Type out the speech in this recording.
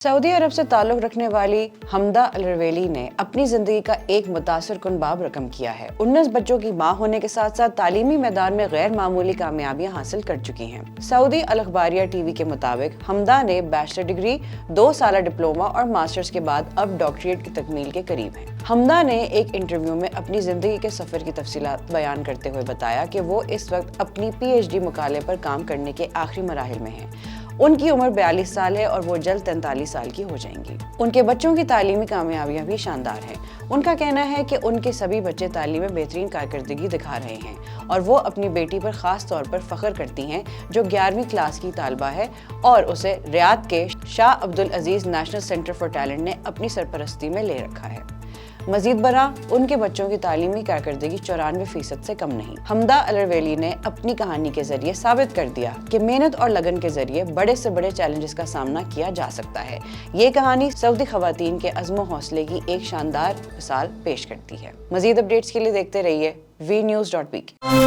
Saudi अरब से ताल्लुक रखने वाली हमदा अलरवेली ने अपनी जिंदगी का एक मुतासिर कुन बाब रकम किया है। 19 बच्चों की मां होने के साथ साथ तालीमी मैदान में गैर मामूली कामयाबियां हासिल कर चुकी हैं। सऊदी अल अखबारिया टीवी के मुताबिक हमदा ने बैचलर डिग्री, 2 साल डिप्लोमा और मास्टर्स के बाद अब डॉक्टरेट की तकमील के करीब हैं। हमदा ने एक इंटरव्यू में अपनी जिंदगी के सफर की तफसीलात बयान करते हुए बताया कि वो इस वक्त अपनी PhD मुकाले पर काम करने के आखिरी मराहिल में हैं। उनकी उम्र 42 साल है और वो जल्द 43 साल की हो जाएंगी। उनके बच्चों की तालीमी कामयाबियां भी शानदार हैं। उनका कहना है कि उनके सभी बच्चे तालीम में बेहतरीन कारकर्दगी दिखा रहे हैं और वो अपनी बेटी पर खास तौर पर फख्र करती हैं जो 11वीं क्लास की तालबा है और उसे रियाद के शाह अब्दुल अजीज नेशनल सेंटर फॉर टैलेंट ने अपनी सरपरस्ती में ले रखा है। मजीद बरा उनके बच्चों की तालीमी कारकर्दगी 94% से कम नहीं। हमदा अलरवेली ने अपनी कहानी के जरिए साबित कर दिया कि मेहनत और लगन के जरिए बड़े से बड़े चैलेंजेस का सामना किया जा सकता है। ये कहानी सऊदी खवातीन के अज़्म हौसले की एक शानदार मिसाल पेश करती है। मजीद अपडेट्स के लिए देखते रहिए vnews.pk।